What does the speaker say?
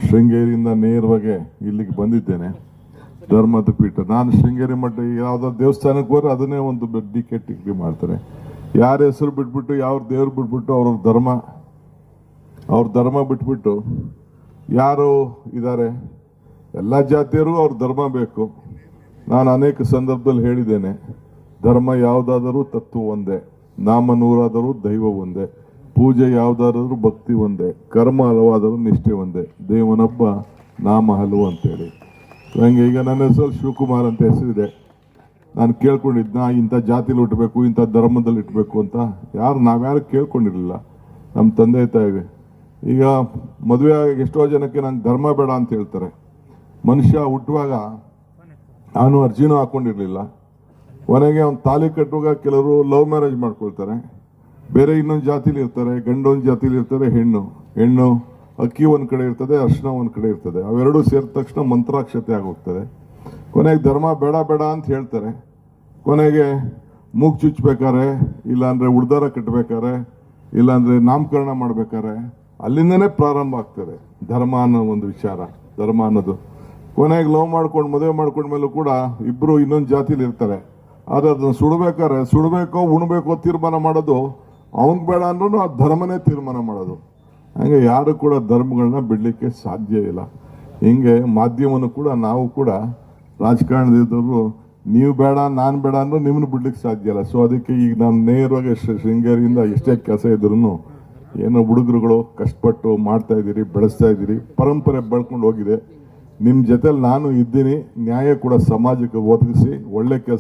ಶೃಂಗೇರಿಯಿಂದ ನೇರವಾಗಿ ಇಲ್ಲಿಗೆ ಬಂದಿದ್ದೇನೆ. ಧರ್ಮದ ಪೀಠ. ನಾನು ಶೃಂಗೇರಿ ಮಠ ಯಾವುದೋ ದೇವಸ್ಥಾನಕ್ಕೆ ಹೋದ್ರೆ ಅದನ್ನೇ ಒಂದು ಡಿಗ್ರಿ ಮಾಡ್ತಾರೆ. ಯಾರ ಹೆಸರು ಬಿಟ್ಬಿಟ್ಟು ಯಾವ ದೇವ್ರು ಬಿಟ್ಬಿಟ್ಟು ಅವ್ರ ಧರ್ಮ ಬಿಟ್ಬಿಟ್ಟು ಯಾರು ಇದ್ದಾರೆ, ಎಲ್ಲ ಜಾತಿಯರು ಅವ್ರ ಧರ್ಮ ಬೇಕು. ನಾನು ಅನೇಕ ಸಂದರ್ಭದಲ್ಲಿ ಹೇಳಿದ್ದೇನೆ, ಧರ್ಮ ಯಾವುದಾದರೂ ತತ್ವ ಒಂದೇ, ನಾಮ ನೂರಾದರೂ ದೈವ ಒಂದೇ, ಪೂಜೆ ಯಾವುದಾದರೂ ಭಕ್ತಿ ಒಂದೇ, ಕರ್ಮ ಹಲವಾದರೂ ನಿಷ್ಠೆ ಒಂದೇ, ದೇವನೊಬ್ಬ ನಾಮ ಹಲವು ಅಂತೇಳಿ. ಹಂಗೆ ಈಗ ನನ್ನ ಹೆಸರು ಶಿವಕುಮಾರ್ ಅಂತ ಹೆಸರಿದೆ. ನಾನು ಕೇಳ್ಕೊಂಡಿದ್ನ ಇಂಥ ಜಾತಿಲಿ ಹುಟ್ಟಬೇಕು, ಇಂಥ ಧರ್ಮದಲ್ಲಿ ಇಟ್ಬೇಕು ಅಂತ ನಾವ್ಯಾರು ಕೇಳ್ಕೊಂಡಿರಲಿಲ್ಲ. ನಮ್ಮ ತಂದೆ ತಾಯಿಗೆ ಈಗ ಮದುವೆ ಎಷ್ಟೋ ಜನಕ್ಕೆ ನಂಗೆ ಧರ್ಮ ಬೇಡ ಅಂತ ಹೇಳ್ತಾರೆ. ಮನುಷ್ಯ ಹುಟ್ಟುವಾಗ ನಾನು ಅರ್ಜಿನೂ ಹಾಕೊಂಡಿರ್ಲಿಲ್ಲ. ಕೊನೆಗೆ ಅವ್ನು ತಾಲಿ ಕಟ್ಟುವಾಗ ಕೆಲವರು ಲವ್ ಮ್ಯಾರೇಜ್ ಮಾಡ್ಕೊಳ್ತಾರೆ. ಬೇರೆ ಇನ್ನೊಂದು ಜಾತಿಲಿ ಇರ್ತಾರೆ, ಗಂಡೊಂದು ಜಾತಿಲಿ ಇರ್ತಾರೆ, ಹೆಣ್ಣು ಅಕ್ಕಿ ಒಂದ್ ಕಡೆ ಇರ್ತದೆ, ಅರ್ಶನ ಒಂದ್ ಕಡೆ ಇರ್ತದೆ. ಅವೆರಡೂ ಸೇರಿದ ತಕ್ಷಣ ಮಂತ್ರಾಕ್ಷತೆ ಆಗೋಗ್ತದೆ. ಕೊನೆಗೆ ಧರ್ಮ ಬೇಡ ಬೇಡ ಅಂತ ಹೇಳ್ತಾರೆ. ಕೊನೆಗೆ ಮೂಗ್ ಚುಚ್ಬೇಕಾರೆ, ಇಲ್ಲಾಂದ್ರೆ ಉಡ್ದಾರ ಕಟ್ಟಬೇಕಾರೆ, ಇಲ್ಲಾಂದ್ರೆ ನಾಮಕರಣ ಮಾಡ್ಬೇಕಾರೆ ಅಲ್ಲಿಂದನೇ ಪ್ರಾರಂಭ ಆಗ್ತದೆ ಧರ್ಮ ಅನ್ನೋ ಒಂದು ವಿಚಾರ. ಧರ್ಮ ಅನ್ನೋದು ಕೊನೆಗೆ ಲವ್ ಮಾಡ್ಕೊಂಡು ಮದುವೆ ಮಾಡ್ಕೊಂಡ್ಮೇಲೂ ಕೂಡ ಇಬ್ರು ಇನ್ನೊಂದು ಜಾತಿಲಿ ಇರ್ತಾರೆ. ಆದ್ರೆ ಅದನ್ನ ಸುಡಬೇಕೋ ಉಣ್ಬೇಕೋ ತೀರ್ಮಾನ ಮಾಡೋದು ಅವನ್ಗೆ ಬೇಡ ಅಂದ್ರೂ ಆ ಧರ್ಮನೇ ತೀರ್ಮಾನ ಮಾಡೋದು. ಹಂಗೆ ಯಾರು ಕೂಡ ಧರ್ಮಗಳನ್ನ ಬಿಡ್ಲಿಕ್ಕೆ ಸಾಧ್ಯ ಇಲ್ಲ. ಹಿಂಗೆ ಮಾಧ್ಯಮವನ್ನು ಕೂಡ ನಾವು ಕೂಡ ರಾಜಕಾರಣದಿದ್ದವರು ನೀವು ಬೇಡ ನಾನು ಬೇಡ ಅಂದ್ರೂ ನಿಮ್ಮನ್ನು ಬಿಡ್ಲಿಕ್ಕೆ ಸಾಧ್ಯ ಇಲ್ಲ. ಸೊ ಅದಕ್ಕೆ ಈಗ ನಾನು ನೇರವಾಗಿ ಶೃಂಗೇರಿಯಿಂದ ಎಷ್ಟೇ ಕೆಲಸ ಇದ್ರೂ ಏನೋ ಹುಡುಗರುಗಳು ಕಷ್ಟಪಟ್ಟು ಮಾಡ್ತಾ ಇದ್ದೀರಿ, ಬೆಳೆಸ್ತಾ ಇದ್ದೀರಿ, ಪರಂಪರೆ ಬೆಳ್ಕೊಂಡು ಹೋಗಿದೆ. ನಿಮ್ಮ ಜೊತೆಲಿ ನಾನು ಇದ್ದೀನಿ. ನ್ಯಾಯ ಕೂಡ ಸಮಾಜಕ್ಕೆ ಒದಗಿಸಿ ಒಳ್ಳೆ ಕೆಲಸ